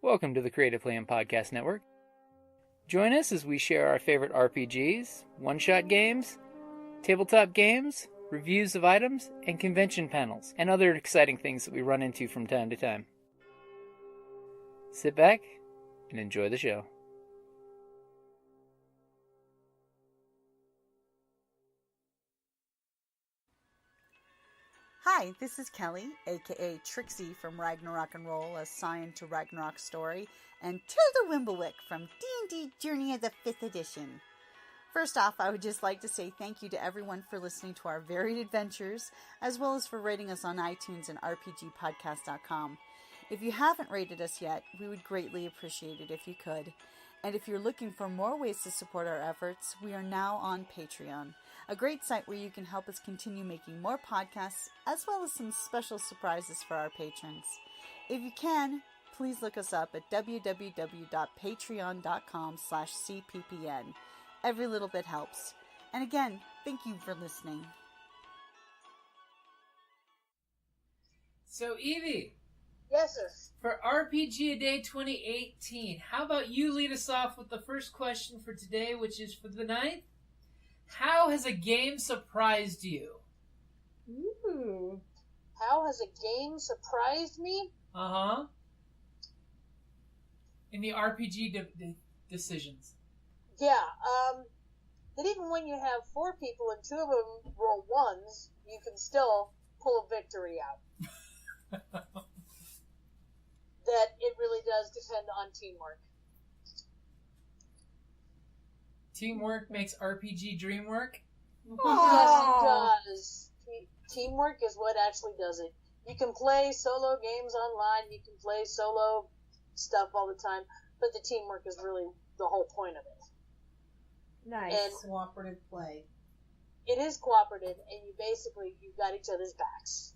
Welcome to the Creative Plan Podcast Network. Join us as we share our favorite RPGs, one-shot games, tabletop games, reviews of items, and convention panels, and other exciting things that we run into from time to time. Sit back and enjoy the show. Hi, this is Kellie, aka Trixie from Ragnarok and Roll, a Scion to Ragnarok story, and Tilda Wimblewick from D&D Journey of the 5th Edition. First off, I would just like to say thank you to everyone for listening to our varied adventures, as well as for rating us on iTunes and RPGpodcast.com. If you haven't rated us yet, we would greatly appreciate it if you could. And if you're looking for more ways to support our efforts, we are now on Patreon, a great site where you can help us continue making more podcasts, as well as some special surprises for our patrons. If you can, please look us up at www.patreon.com/cppn. Every little bit helps. And again, thank you for listening. So, Evie. Yes, sir. For RPGaDay2018, how about you lead us off with the first question for today, which is for the 9th. How has a game surprised you? Ooh. How has a game surprised me? Uh-huh. In the RPG decisions. Yeah, that even when you have 4 people and 2 of them roll 1s, you can still pull a victory out. That it really does depend on teamwork. Teamwork makes RPG dream work? Yes, it does. Teamwork is what actually does it. You can play solo games online, you can play solo stuff all the time, but the teamwork is really the whole point of it. Nice. And cooperative play. it is cooperative, and you've got each other's backs.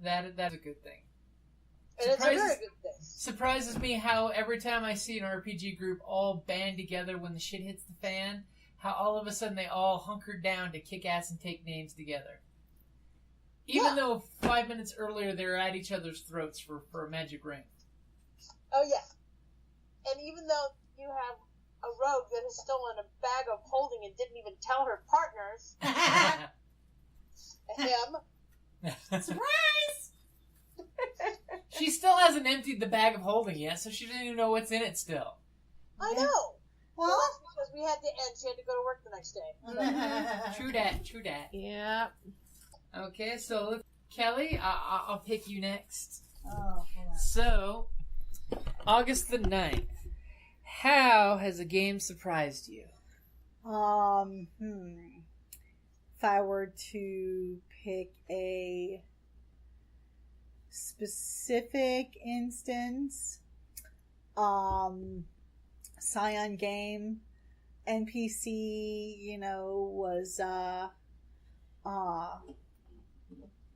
That's a good thing. And it's a very good thing. Surprises me how every time I see an RPG group all band together when the shit hits the fan, how all of a sudden they all hunker down to kick ass and take names together. Even though 5 minutes earlier they were at each other's throats for a magic ring. Oh, yeah. And even though you have a rogue that has stolen a bag of holding and didn't even tell her partners, him, Surprise! She still hasn't emptied the bag of holding yet, so she doesn't even know what's in it still. I know. Well, that's because we had to end. She had to go to work the next day. True that. Yeah. Okay, so Kellie, I'll pick you next. oh, hold on. So, August the 9th. How has a game surprised you? If I were to pick a specific instance, Scion game NPC, was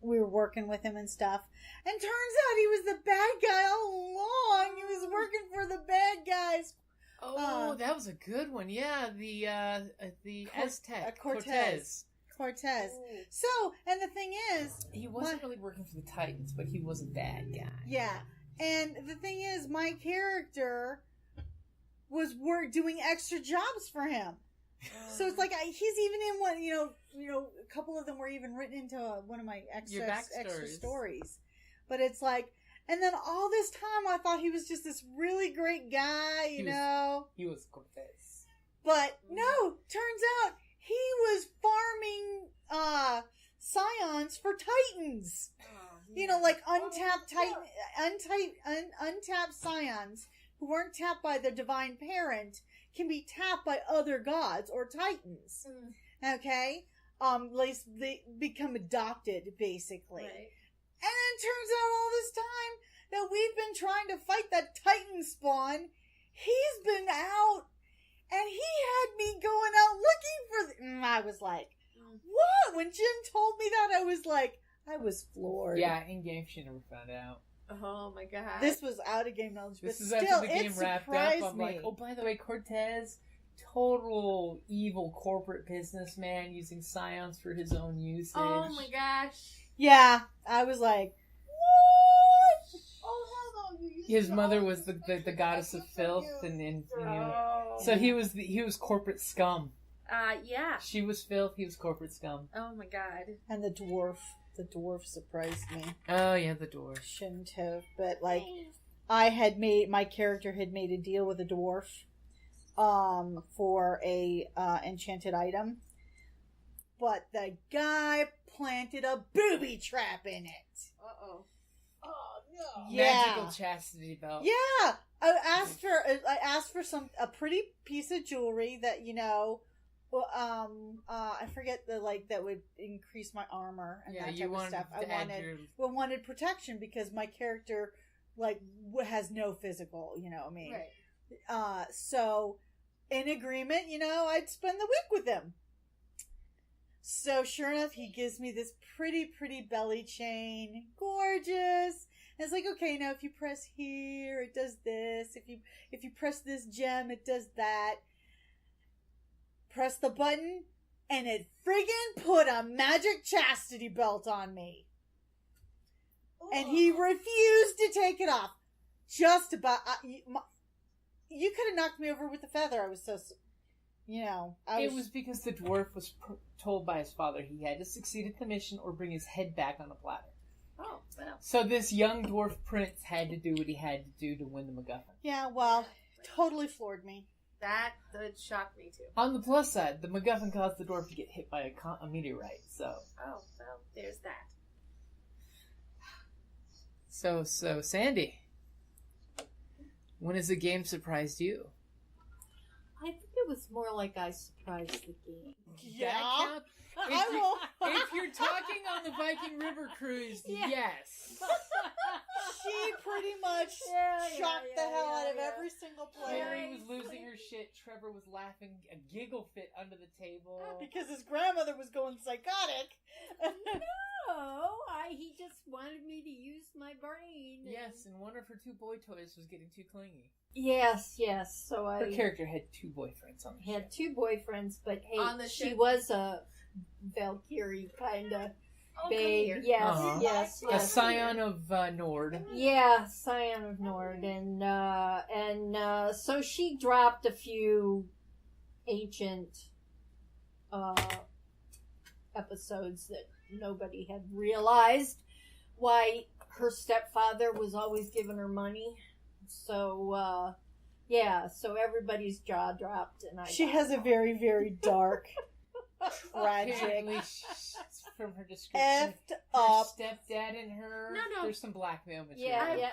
we were working with him and stuff, and turns out he was the bad guy all along. He was working for the bad guys. Oh, that was a good one. Yeah, the Aztec Cortez. So, and the thing is, he wasn't really working for the Titans, but he was a bad guy. Yeah, and the thing is, my character was doing extra jobs for him. So it's like he's even in one. A couple of them were even written into one of my extra stories. But it's like, and then all this time I thought he was just this really great guy. He was Cortez. But no, turns out he was farming scions for Titans. Like untapped untapped scions who weren't tapped by the divine parent can be tapped by other gods or Titans. Okay? They become adopted, basically. Right. And then it turns out all this time that we've been trying to fight that Titan spawn. He's been out, and he had me going out looking for I was like, what? When Jen told me that, I was floored. Yeah, in game she never found out. Oh my god. This was out of game knowledge, This but is still, after the game wrapped up. I'm like, oh, by the way, Cortez, total evil corporate businessman using scions for his own usage. Oh my gosh. Yeah, I was like, what? Oh his mother was the goddess of filth, and you know, so he was corporate scum. Yeah. She was filth. He was corporate scum. Oh my god. And the dwarf surprised me. Oh yeah, the dwarf. Shouldn't have, but like, my character had made a deal with a dwarf, for a enchanted item, but the guy planted a booby trap in it. Uh-oh. Oh no! Yeah. Magical chastity belt. Yeah, I asked for a pretty piece of jewelry that, you know, I forget that would increase my armor and that type of stuff. I wanted protection because my character has no physical, you know what I mean? Right. So in agreement, you know, I'd spend the week with him. So sure enough, he gives me this pretty belly chain, gorgeous. And it's like, okay, now if you press here, it does this. If you press this gem, it does that. Press the button, and it friggin' put a magic chastity belt on me. And he refused to take it off. Just about, you could have knocked me over with a feather. I was so, you know. It was because the dwarf was told by his father he had to succeed at the mission or bring his head back on a platter. Oh, well. So this young dwarf prince had to do what he had to do to win the MacGuffin. Yeah, well, totally floored me. That would shock me too. On the plus side, the MacGuffin caused the dwarf to get hit by a meteorite, so... Oh, well, there's that. So, Sandy, when has a game surprised you? I think it was more like I surprised the game. Yeah. If you're talking on the Viking River cruise, yes. She pretty much shocked the hell out of every single player. Kellie was losing her shit. Trevor was laughing a giggle fit under the table. Because his grandmother was going psychotic. No, he just wanted me to use my brain. Yes, and one of her two boy toys was getting too clingy. Yes. So Her character had two boyfriends on the had two boyfriends, but hey, On the she ship? was a Valkyrie kind of Oh, babe. come here. Yes, Uh-huh. yes, A yes. scion of Nord. Yeah, Scion of Nord, and so she dropped a few ancient episodes that nobody had realized. Why her stepfather was always giving her money, so so everybody's jaw dropped, and She has a very, very dark, tragic, Apparently, from her description, effed her up. stepdad and her, No. there's some blackmail material. Yeah,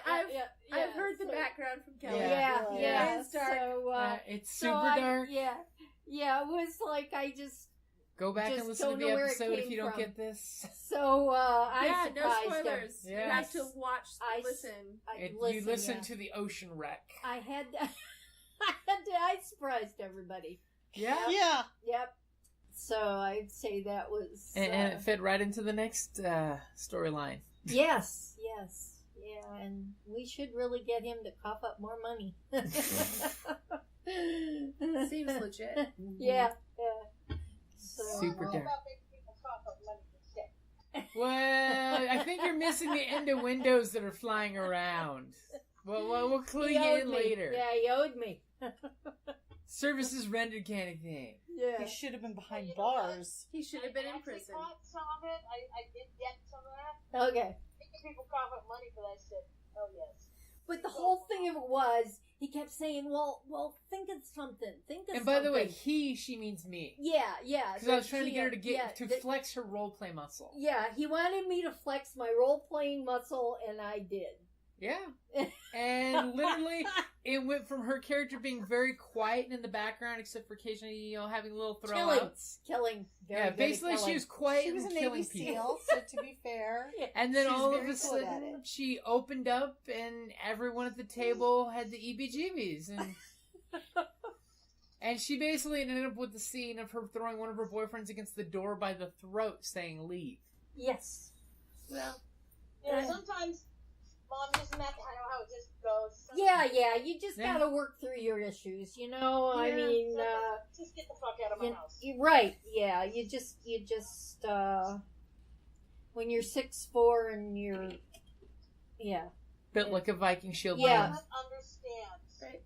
I've heard the so- background from Kelly. Yeah, It's dark. So, It's so super dark. Yeah, it was like I just. Go back Just and listen to don't the know where it episode if came you don't from. get this. So I Yeah, no surprised him. spoilers. You have to watch, I- listen. You listen yeah. to the ocean wreck. I surprised everybody. Yeah? Yeah. Yep. So I'd say that was. And it fit right into the next storyline. Yes. Yeah, and we should really get him to cough up more money. Seems legit. Yeah. So, Super All dark. about making people cough up money instead. Well, I think you're missing the innuendos that are flying around. Well, we'll clue he you owed in me. later. Yeah, he owed me. Services rendered kind of thing. Yeah. He should have been behind You know what? bars. He should have been in actually prison. caught some of it. I did get some of that. Okay. Making people cough up money, but I said, oh yes. But the whole thing of it was, he kept saying, well, think of something. Think of And by the way, something." she means me. Yeah. Because I was trying to get her to flex her role play muscle. Yeah, he wanted me to flex my role-playing muscle, and I did. Yeah. And literally, it went from her character being very quiet and in the background, except for occasionally, having little throwouts. Killing. Very Yeah, good at basically she killing. was quiet She was a and Navy killing people. SEAL, so to be fair. And then She's all of very a good at sudden, it. she opened up, and everyone at the table had the EBGBs, and she basically ended up with the scene of her throwing one of her boyfriends against the door by the throat, saying, "Leave." Yes. Well, Yeah, sometimes mom isn't that kind of how it just goes. Yeah, you just gotta work through your issues, I Yeah, mean, just get the fuck out of my house. right, yeah, you just, when you're 6'4" and you're, Built like a Viking shield. Yeah. man. Understand. Right?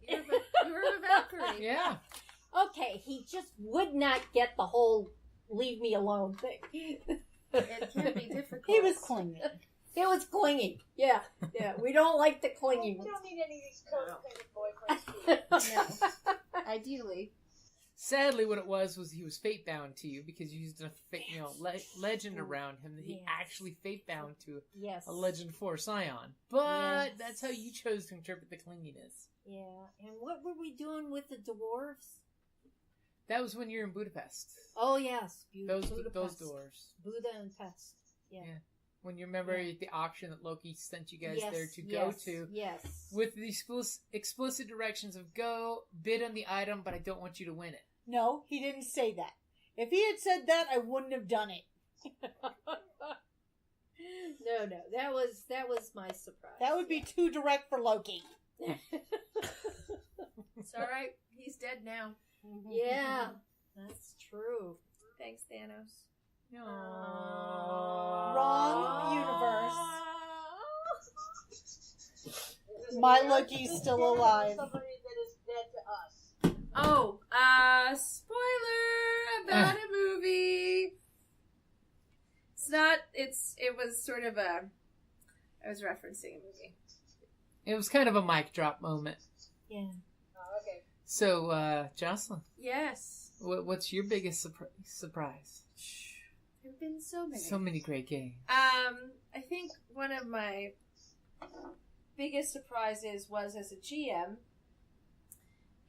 You're a Valkyrie. Yeah. Okay, he just would not get the whole leave me alone thing. It can be difficult. He was clinging. It was clinging. Yeah, yeah. We don't like the We clinging. don't need any of these codependent boyfriends here. Ideally. Sadly, what it was he was fate bound to you because you used a legend around him that he Yes. actually fate bound to Yes. a legend for Scion. But Yes. that's how you chose to interpret the clinginess. Yeah. And what were we doing with the dwarves? That was when you were in Budapest. Oh yes, Those Budapest. doors. Buddha and Pest. Yeah. Yeah. When you remember Yeah. the auction that Loki sent you guys Yes, there to yes, go to. Yes. With the explicit directions of go, bid on the item, but I don't want you to win it. No, he didn't say that. If he had said that, I wouldn't have done it. No, that was my surprise. That would be too direct for Loki. It's alright. He's dead now. Yeah, that's true. Thanks, Thanos. Wrong universe. My Loki's still alive. Somebody that is dead to us. Oh, spoiler about a movie. It was sort of I was referencing a movie. It was kind of a mic drop moment. Yeah. Oh, okay. So, Joclyne, Yes. what's your biggest surprise? There have been so many. So many great games. I think one of my biggest surprises was as a GM,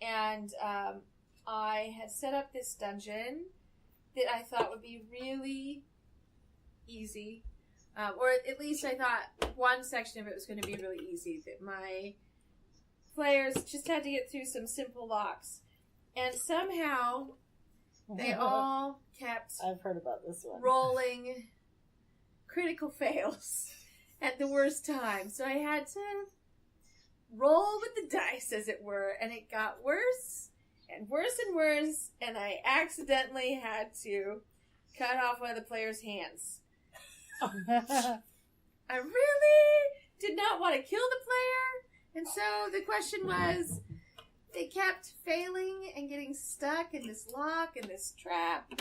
and I had set up this dungeon that I thought would be really easy, or at least I thought one section of it was going to be really easy, that my players just had to get through some simple locks, and somehow they all kept I've heard about this one. rolling critical fails at the worst time. So I had to roll with the dice, as it were, and it got worse and worse and worse, and I accidentally had to cut off one of the player's hands. I really did not want to kill the player, and so the question was, they kept failing and getting stuck in this lock and this trap.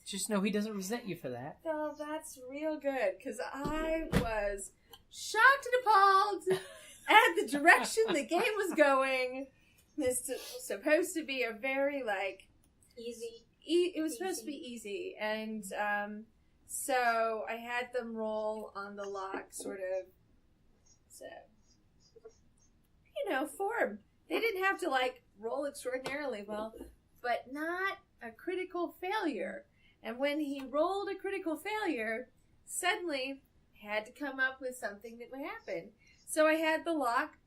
Just know he doesn't resent you for that. Oh, that's real good, because I was shocked and appalled at the direction the game was going. This was supposed to be a very, Easy. it was supposed to be easy, and so I had them roll on the lock, sort of, form. They didn't have to, roll extraordinarily well, but not a critical failure. And when he rolled a critical failure, suddenly had to come up with something that would happen. So I had the lock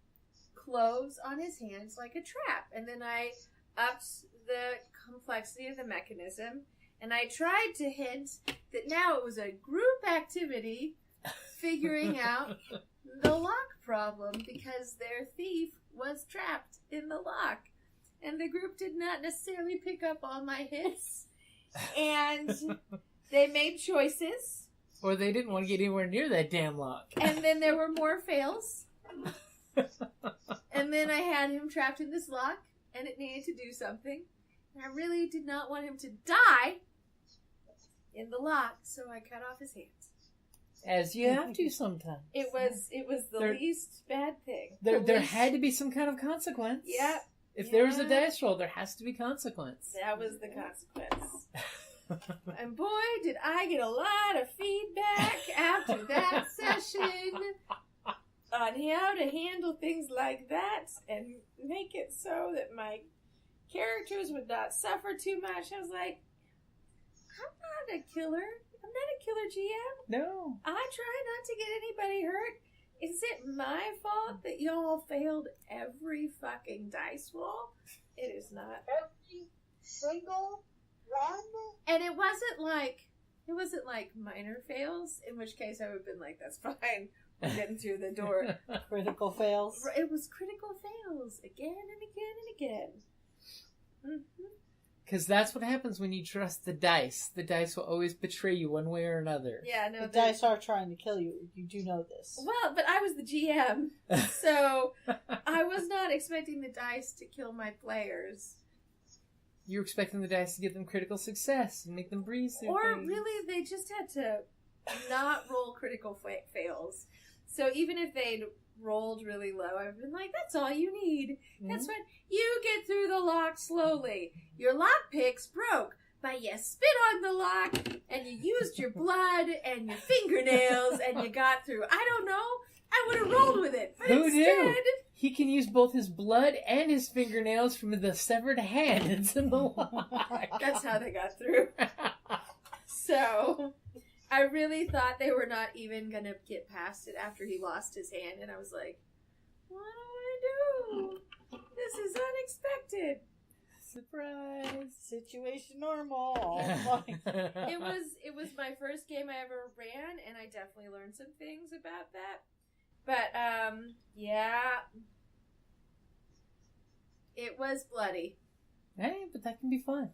close on his hands like a trap. And then I upped the complexity of the mechanism. And I tried to hint that now it was a group activity figuring out the lock problem because their thief was trapped in the lock. And the group did not necessarily pick up on my hints. And they made choices. Or they didn't want to get anywhere near that damn lock. And then there were more fails. And then I had him trapped in this lock, and it needed to do something. And I really did not want him to die in the lock, so I cut off his hands. As you have to sometimes. It was the least bad thing. There had to be some kind of consequence. Yeah. If there was a dice roll, there has to be consequence. That was the consequence. And boy, did I get a lot of feedback after that session on how to handle things like that and make it so that my characters would not suffer too much. I was like, I'm not a killer. I'm not a killer GM. No. I try not to get anybody hurt. Is it my fault that y'all failed every fucking dice roll? It is not. Every single one? And it wasn't like minor fails, in which case I would have been like, that's fine. We're getting through the door. Critical fails. It was critical fails again and again and again. Mm-hmm. Because that's what happens when you trust the dice. The dice will always betray you one way or another. Yeah, no. The dice are trying to kill you. You do know this. Well, but I was the GM, so I was not expecting the dice to kill my players. You're expecting the dice to give them critical success and make them breeze through Or things. really, they just had to not roll critical fails. So even if they'd rolled really low, I've been like, that's all you need. That's what you get through the lock slowly. Your lock picks broke, but you spit on the lock and you used your blood and your fingernails and you got through. I don't know. I would have rolled with it, but Who instead, knew? He can use both his blood and his fingernails from the severed hand that's in the lock. that's how they got through. So I really thought they were not even going to get past it after he lost his hand, and I was like, what do I do? This is unexpected. Surprise. Situation normal. It was my first game I ever ran, and I definitely learned some things about that. But yeah, it was bloody. Hey, but that can be fun.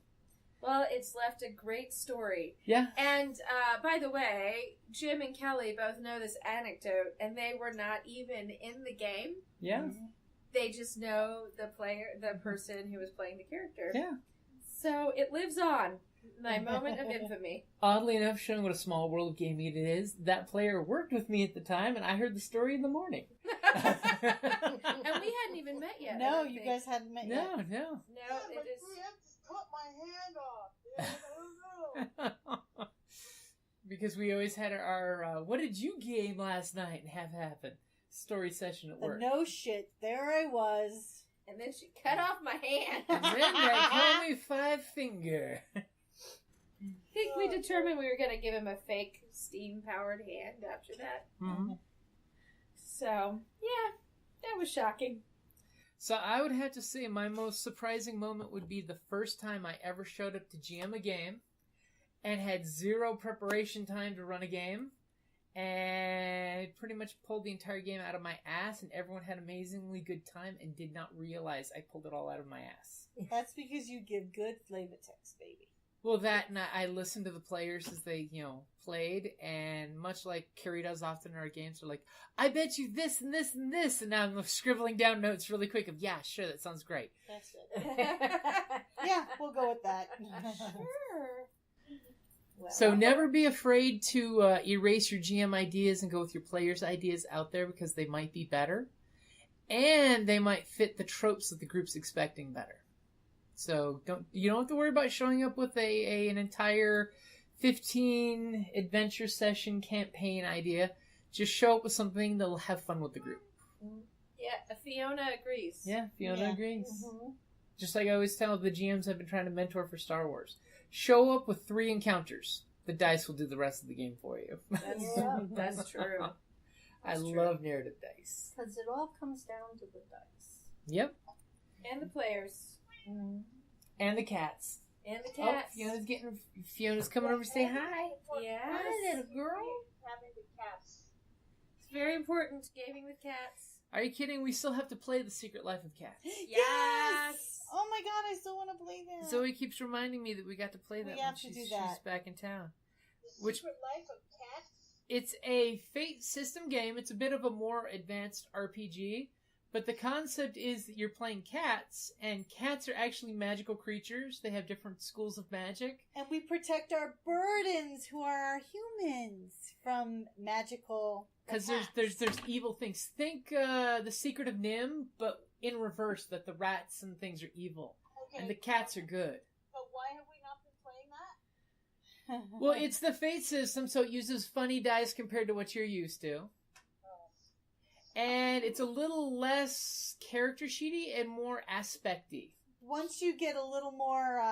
Well, it's left a great story. Yeah. And by the way, Jim and Kellie both know this anecdote, and they were not even in the game. Yeah. They just know the person who was playing the character. Yeah. So it lives on. My moment of infamy. Oddly enough, showing what a small world of gaming it is, that player worked with me at the time, and I heard the story in the morning. And we hadn't even met yet. No, you guys hadn't met yet. No. No, it is. Cut my hand off. Because we always had our what did you game last night and have happen? Story session at work. No shit. There I was. And then she cut off my hand. And then they call me Five Finger. I think we determined we were going to give him a fake steam-powered hand after that. Mm-hmm. So, yeah, that was shocking. So I would have to say my most surprising moment would be the first time I ever showed up to GM a game and had zero preparation time to run a game and pretty much pulled the entire game out of my ass, and everyone had amazingly good time and did not realize I pulled it all out of my ass. That's because you give good flavor text, baby. Well, that, and I listened to the players as they, played, and much like Carrie does often in our games, they're like, I bet you this and this and this, and now I'm scribbling down notes really quick of, yeah, sure, that sounds great. That's it. Yeah, we'll go with that. Sure. Well, So never be afraid to erase your GM ideas and go with your players' ideas out there, because they might be better, and they might fit the tropes that the group's expecting better. So you don't have to worry about showing up with an entire 15 adventure session campaign idea. Just show up with something that'll have fun with the group. yeah, Fiona agrees. Yeah, Fiona agrees. Mm-hmm. Just like I always tell the GMs I've been trying to mentor for Star Wars. Show up with 3 encounters. The dice will do the rest of the game for you. That's true. I That's true. love narrative dice. Because it all comes down to the dice. Yep. And the players. And the cats. And the Oh, cats. Fiona's coming over to say hi. Yes. Hi, little girl. Having the cats. It's very important, gaming with cats. Are you kidding? We still have to play The Secret Life of Cats. Yes! Oh my god, I still want to play that. Zoe keeps reminding me that we got to play that We when have to do that. she's back in town. The Which- Secret Life of Cats. It's a Fate system game. It's a bit of a more advanced RPG. But the concept is that you're playing cats, and cats are actually magical creatures. They have different schools of magic. And we protect our burdens, who are our humans, from magical Because attacks. there's evil things. Think The Secret of Nim, but in reverse, that the rats and things are evil. Okay. And the cats are good. But why have we not been playing that? Well, it's the Fate system, so it uses funny dice compared to what you're used to. And it's a little less character sheety and more aspecty. Once you get a little more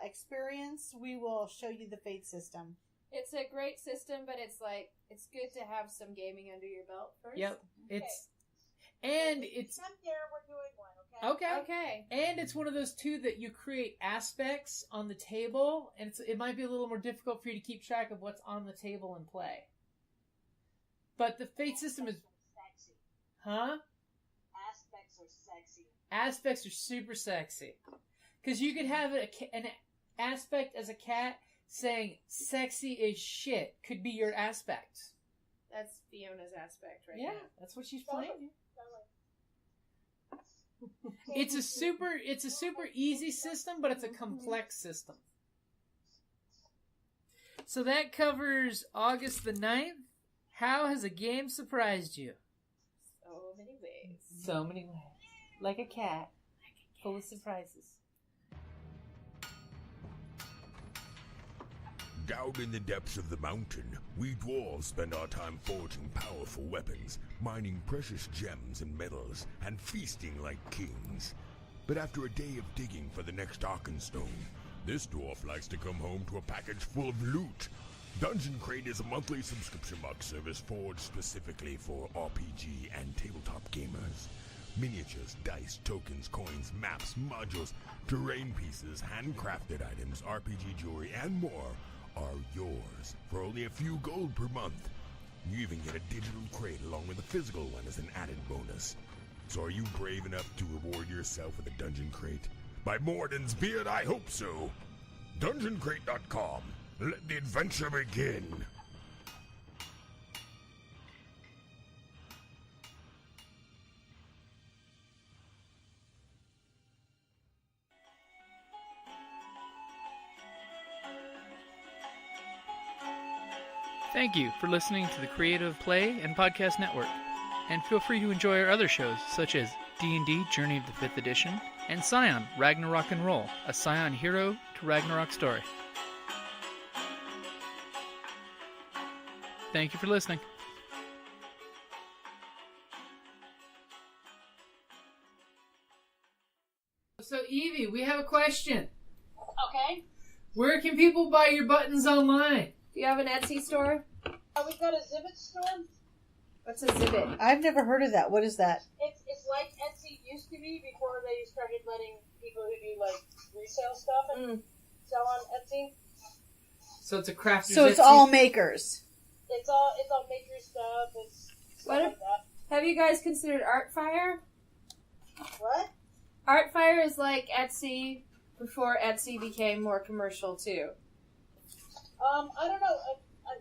experience, we will show you the Fate system. It's a great system, but it's good to have some gaming under your belt first. Yep. It's Come there, we're doing one, okay? okay. Okay. And it's one of those two that you create aspects on the table, and it might be a little more difficult for you to keep track of what's on the table and play. But the Fate system is, Sexy. huh? Aspects are sexy. Aspects are super sexy. Because you could have an aspect as a cat saying "sexy as shit" could be your aspect. That's Fiona's aspect right Yeah, now. that's what she's playing. It's a super easy system, but it's a complex system. So that covers August the 9th. How has a game surprised you? So many ways. So many ways. Like a cat. Full of surprises. Down in the depths of the mountain, we dwarves spend our time forging powerful weapons, mining precious gems and metals, and feasting like kings. But after a day of digging for the next Arkenstone, this dwarf likes to come home to a package full of loot. Dungeon Crate is a monthly subscription box service forged specifically for RPG and tabletop gamers. Miniatures, dice, tokens, coins, maps, modules, terrain pieces, handcrafted items, RPG jewelry, and more are yours for only a few gold per month. You even get a digital crate along with a physical one as an added bonus. So are you brave enough to reward yourself with a Dungeon Crate? By Morden's beard, I hope so. DungeonCrate.com. Let the adventure begin. Thank you for listening to the Creative Play and Podcast Network. And feel free to enjoy our other shows, such as D&D Journey of the 5th Edition and Scion Ragnarok and Roll, a Scion hero to Ragnarok story. Thank you for listening. So, Evie, we have a question. Okay. Where can people buy your buttons online? Do you have an Etsy store? We've got a Zibbit store. What's a Zibbit? I've never heard of that. What is that? It's like Etsy used to be before they started letting people who do like resale stuff and sell on Etsy. So it's a crafter's So it's Etsy? all makers. It's all maker stuff. It's stuff like that. Have you guys considered Artfire? What? Artfire is like Etsy before Etsy became more commercial too. I don't know.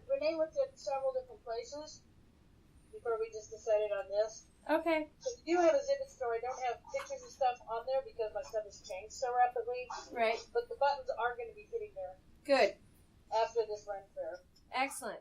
Renee looked at several different places before we just decided on this. Okay. So we do have a Zibbit store. I don't have pictures and stuff on there because my stuff has changed so rapidly. Right. But the buttons are going to be hitting there Good. after this run fair. Excellent.